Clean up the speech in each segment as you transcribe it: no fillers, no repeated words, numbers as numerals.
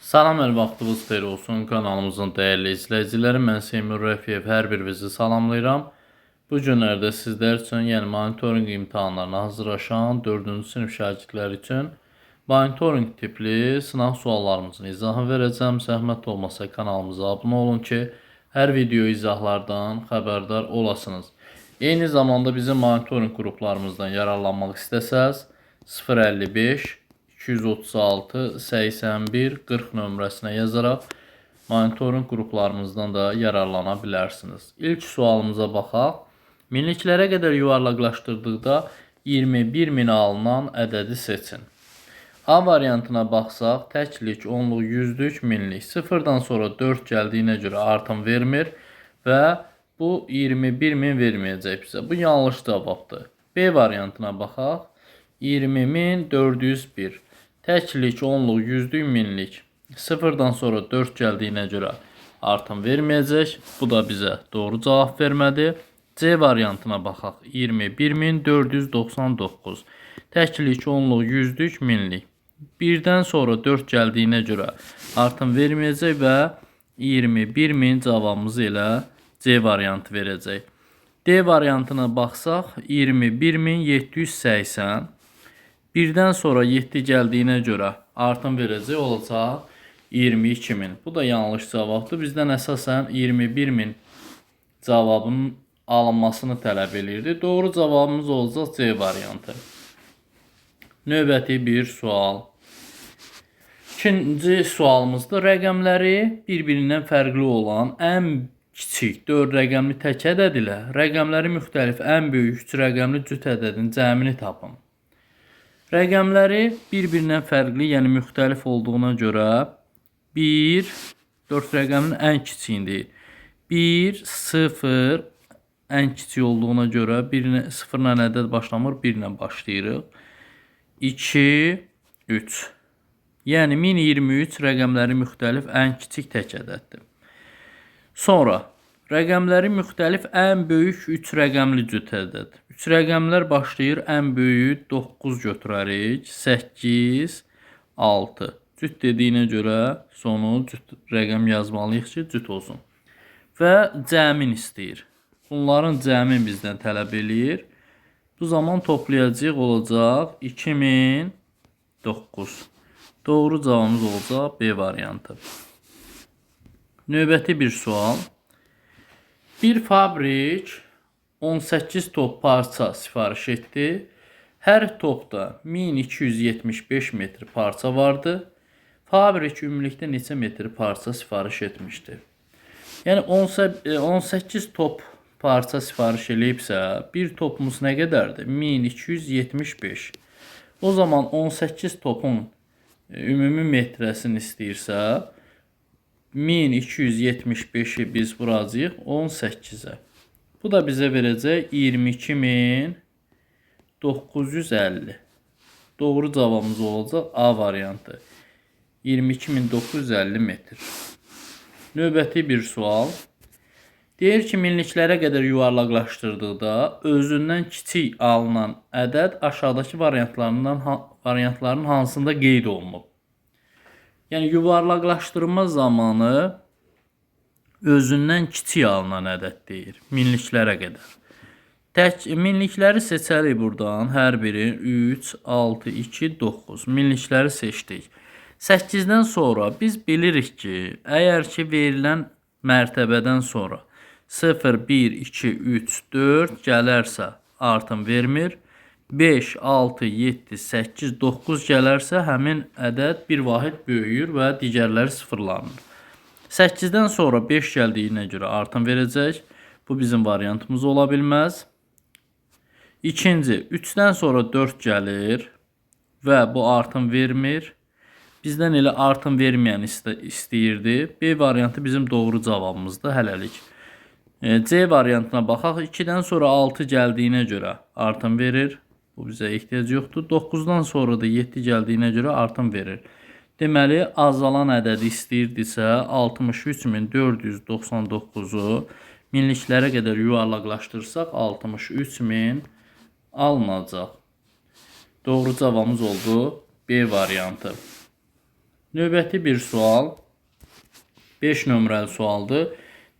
Salam, hər vaxtınız xeyir olsun. Kanalımızın dəyərli izləyiciləri, mən Seymur Rəfiyev hər birinizi salamlayıram. Bu günlərdə sizlər üçün, yəni monitorinq imtahanlarına hazırlaşan 4-cü sinif şagirdləri üçün monitorinq tipli sınaq suallarımızın izahını verəcəm. Zəhmət olmasa kanalımıza abunə olun ki, hər video izahlardan xəbərdar olasınız. Eyni zamanda bizim monitorinq qruplarımızdan yararlanmaq istəsəz 055 236 81 40 nömrəsinə yazaraq monitorinq qruplarımızdan da yararlana bilərsiniz. İlk sualımıza baxaq. Minliklərə qədər yuvarlaqlaşdırdıqda 21.000 alınan ədədi seçin. A variantına baxsaq, təklik, onluq, yüzlük, minlik. Sıfırdan sonra 4 gəldiyinə görə artım vermir və bu 21.000 verməyəcək bizə. Bu yanlış cavabdır. B variantına baxaq. 20.401. Təklik, onluq, yüzlük, minlik. Sıfırdan sonra 4 gəldiyinə görə artım verməyəcək. Bu da bizə doğru cavab vermədi. C variantına baxaq. 21.499. Təklik, onluq, yüzlük, minlik. Birdən sonra 4 gəldiyinə görə artım verməyəcək və 21.000 cavabımız ilə C variantı verəcək. D variantına baxsaq 21.780. Birdən sonra 7 gəldiyinə görə artım verəcək olacaq 22.000. Bu da yanlış cavabdır. Bizdən əsasən 21.000 cavabının alınmasını tələb edirdi. Doğru cavabımız olacaq C variantı. Növbəti bir sual. İkinci sualımızda rəqəmləri bir-birindən fərqli olan ən kiçik 4 rəqəmli tək ədəd ilə rəqəmləri müxtəlif ən böyük 3 rəqəmli cüt ədədin cəmini tapın. Rəqəmləri bir-birindən fərqli, yəni müxtəlif olduğuna görə 1, 4 rəqəminin ən kiçiyindir. 1, 0 ən kiçik olduğuna görə 0 ilə ədəd başlamır, 1 ilə başlayırıq. 2, 3. Yəni 1023 rəqəmləri müxtəlif ən kiçik tək ədəddir. Sonra rəqəmləri müxtəlif ən böyük 3 rəqəmli cüt ədəd. 3 rəqəmlər başlayır, ən böyük 9 götürərik. 8, 6. Cüt dediyinə görə sonu cüt rəqəm yazmalıyıq ki, cüt olsun. Və cəmin istəyir. Bunların cəmin bizdən tələb eləyir. Bu zaman toplayacaq olacaq 2009. Doğru cavabımız olacaq B variantı. Növbəti bir sual. Bir fabrik 18 top parça sifariş etdi. Hər topda 1275 metr parça vardı. Fabrik ümumilikdə neçə metr parça sifariş etmişdi? Yəni 18 top parça sifariş eləyibsə, bir topumuz nə qədərdir? 1275. O zaman 18 topun ümumi metrəsini istəyirsə, 1275'i biz vuracağıq 18'e. Bu da bizə verəcək 22.950. Doğru cavabımız olacaq A variantı. 22.950 metr. Növbəti bir sual. Deyir ki, minliklərə qədər yuvarlaqlaşdırdıqda özündən kiçik alınan ədəd aşağıdakı variantların hansında qeyd olunub? Yəni yuvarlaqlaşdırma zamanı özündən kiçik alınan ədəd deyir. Minliklərə qədər. Minlikləri seçərik buradan. Hər biri 3, 6, 2, 9. Minlikləri seçdik. 8-dən sonra biz bilirik ki, əgər ki verilən mərtəbədən sonra 0, 1, 2, 3, 4 gələrsə artım vermir. 5, 6, 7, 8, 9 gələrsə həmin ədəd bir vahid böyüyür və digərləri sıfırlanır. 8-dən sonra 5 gəldiyinə görə artım verəcək. Bu bizim variantımız ola bilməz. İkinci, 3-dən sonra 4 gəlir və bu artım vermir. Bizdən elə artım verməyən istəyirdi. B variantı bizim doğru cavabımızdır hələlik. C variantına baxaq. 2-dən sonra 6 gəldiyinə görə artım verir. Bu bizə ehtiyac yoxdur. 9-dan sonra da 7 gəldiyinə görə artım verir. Deməli, azalan ədədi istəyirdisə 63.499'u minliklərə qədər yuvarlaqlaşdırsaq 63.000 alınacaq. Doğru cavabımız oldu B variantı. Növbəti bir sual 5 nömrəli sualdır.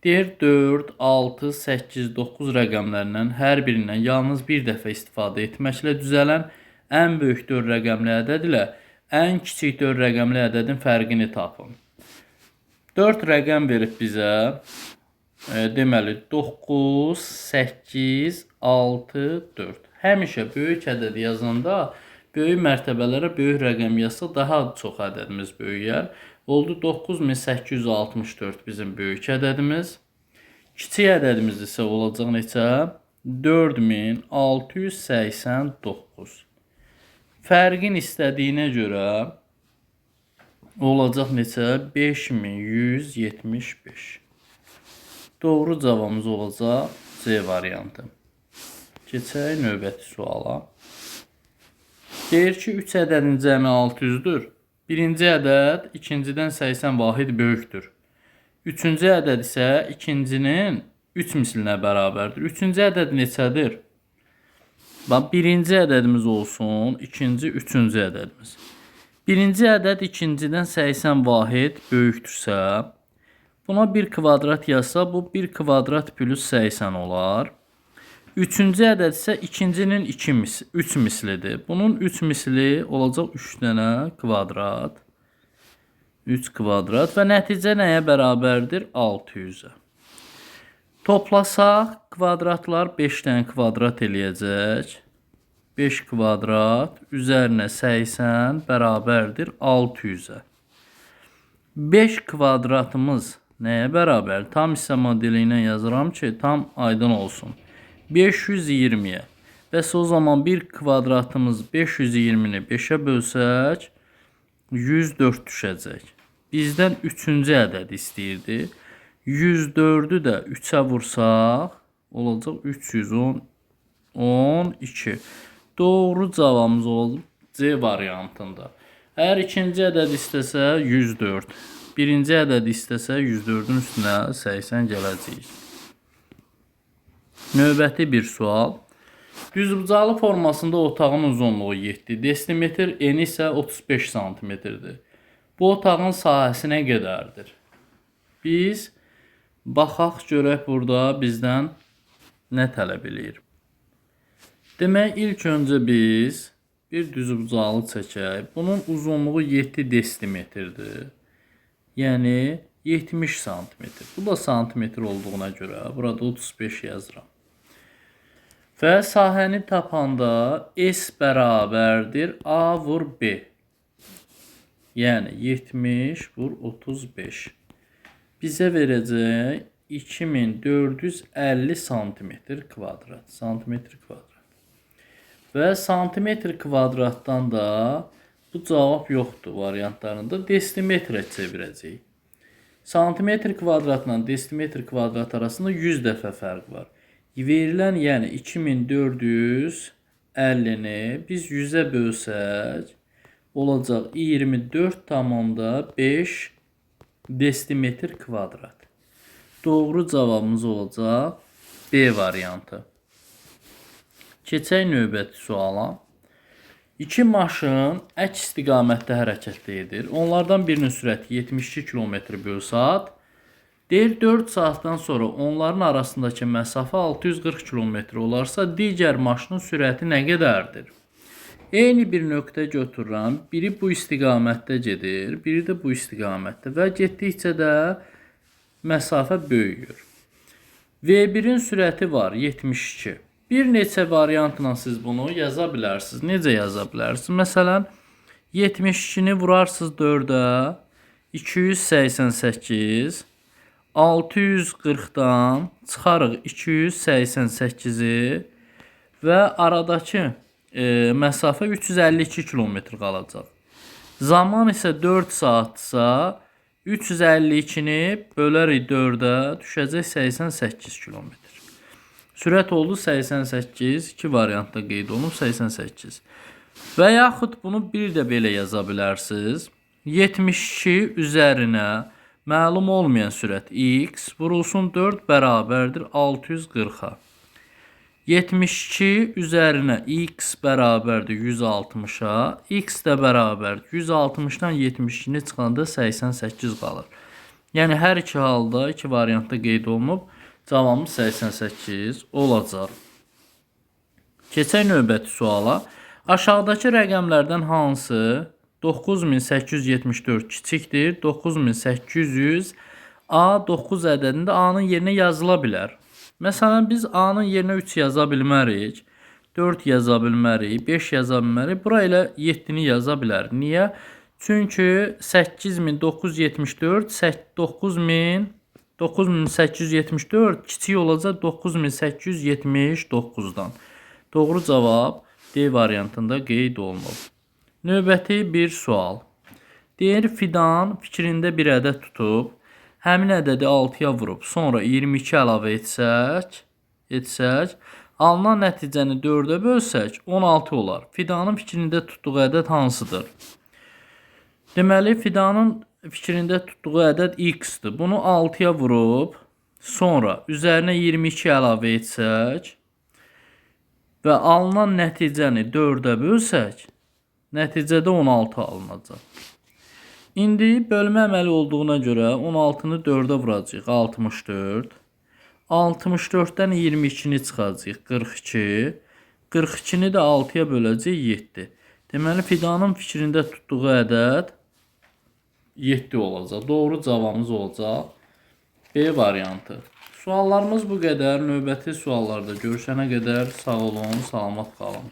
Deyir 4, 6, 8, 9 rəqəmlərindən hər birindən yalnız bir dəfə istifadə etməklə düzələn ən böyük 4 rəqəmli ədəd ilə ən kiçik 4 rəqəmli ədədin fərqini tapın. 4 rəqəm verib bizə. Deməli 9, 8, 6, 4. Həmişə böyük ədəd yazanda böyük mərtəbələrə böyük rəqəm yazsaq daha çox ədədimiz böyüyər. Oldu 9864 bizim böyük ədədimiz. Kiçik ədədimiz isə olacaq neçə? 4689. Fərqin istədiyinə görə olacaq neçə? 5175. Doğru cavabımız olacaq C variantı. Keçək növbəti suala. Deyir ki, 3 ədədin cəmi 600-dür. Birinci ədəd ikincidən 80 vahid böyükdür. Üçüncü ədəd isə ikincinin 3 mislinə bərabərdir. Üçüncü ədəd neçədir? Birinci ədədimiz olsun, ikinci, üçüncü ədədimiz. Birinci ədəd ikincidən 80 vahid böyükdürsə, buna 1 kvadrat yazsa, bu 1 kvadrat plus 80 olar. Üçüncü ədəd isə ikincinin 3 mislidir. Bunun 3 misli olacaq 3 dənə kvadrat. 3 kvadrat və nəticə nəyə bərabərdir? 600-ə. Toplasaq, kvadratlar 5 dənə kvadrat eləyəcək. 5 kvadrat üzərinə 80 bərabərdir 600-ə. 5 kvadratımız nəyə bərabər? Tam hissə modeli ilə yazıram ki, tam aydın olsun. 520'ye. Və o zaman bir kvadratımız 520'ni 5'e bölsək 104 düşəcək. Bizdən 3-cü ədəd istəyirdi. 104'ü də 3'ə vursaq olacaq 312. Doğru cavabımız olacaq C variantında. Əgər ikinci ədəd istəsə 104. Birinci ədəd istəsə 104'ün üstünə 80 gələcəyik. Növbəti bir sual. Düzbucaqlı formasında otağın uzunluğu 7 desimetr, eni isə 35 santimetrdir. Bu otağın sahəsi nə qədərdir? Biz baxaq görək burada bizdən nə tələb eləyir. Demək, ilk öncə biz bir düzbucaqlı çəkək. Bunun uzunluğu 7 desimetrdir. Yəni 70 santimetr. Bu da santimetr olduğuna görə burada 35 yazıram. Və sahəni tapanda S bərabərdir A vur B. Yəni 70 vur 35. Bizə verəcək 2450 santimetr kvadrat. Santimetr kvadrat. Və santimetr kvadratdan da bu cavab yoxdur variantlarında. Desimetrə çevirəcəyik. Santimetr kvadratla desimetr kvadrat arasında 100 dəfə fərq var. Verilən, yəni 2450-ni biz 100'ə bölsək, olacaq 24,5 desimetr kvadrat. Doğru cavabımız olacaq B variantı. Keçək növbəti suala. İki maşın əks istiqamətdə hərəkət edir. Onlardan birinin sürəti 72 km/saat. Deyir 4 saatdan sonra onların arasındakı məsafə 640 km olarsa, digər maşının sürəti nə qədərdir? Eyni bir nöqtə götürürəm. Biri bu istiqamətdə gedir, biri də bu istiqamətdə və getdikcə də məsafə böyüyür. V1'in sürəti var 72. Bir neçə variantla siz bunu yaza bilərsiniz. Necə yaza bilərsiniz? Məsələn, 72'ni vurarsınız 4'ə, 288, 640'dan çıxarıq 288'i və aradakı məsafə 352 kilometr qalacaq. Zaman isə 4 saatsa 352'ni bölərik 4'ə, düşəcək 88 kilometr. Sürət oldu 88, iki variantda qeyd olunub 88. Və yaxud bunu bir də belə yaza bilərsiniz. 72 üzərinə məlum olmayan sürət x vurulsun 4 bərabərdir 640'a. 72 üzərinə x bərabərdir 160-a. X də bərabərdir. 160-dan 72-ni çıxanda 88 qalır. Yəni hər iki halda, iki variantda qeyd olunub, cavabımız 88 olacaq. Keçək növbəti suala. Aşağıdakı rəqəmlərdən hansı 9874 kiçikdir? 9800 A9 ədədində A-nın yerinə yazıla bilər. Məsələn, biz A-nın yerinə 3 yaza bilmərik, 4 yaza bilmərik, 5 yaza bilmərik. Bura ilə 7-ni yaza bilər. Niyə? Çünki 8974 9874 kiçik olacaq 9879-dan. Doğru cavab D variantında qeyd olunub. Növbəti bir sual. Deyir, Fidan fikrində bir ədəd tutub, həmin ədədi 6-ya vurub, sonra 22 əlavə etsək, alınan nəticəni 4-ə bölsək, 16 olar. Fidanın fikrində tutduğu ədəd hansıdır? Deməli, Fidanın fikrində tutduğu ədəd x-dir. Bunu 6-ya vurub, sonra üzərinə 22 əlavə etsək və alınan nəticəni 4-ə bölsək, nəticədə 16 alınacaq. İndi bölmə əməli olduğuna görə 16-nı 4-ə vuracaq, 64. 64-dən 22-ni çıxacaq, 42. 42-ni də 6-ya böləcək, 7. Deməli, Fidanın fikrində tutduğu ədəd 7 olacaq. Doğru cavabımız olacaq B variantı. Suallarımız bu qədər. Növbəti suallarda görüşənə qədər sağ olun, salamat qalın.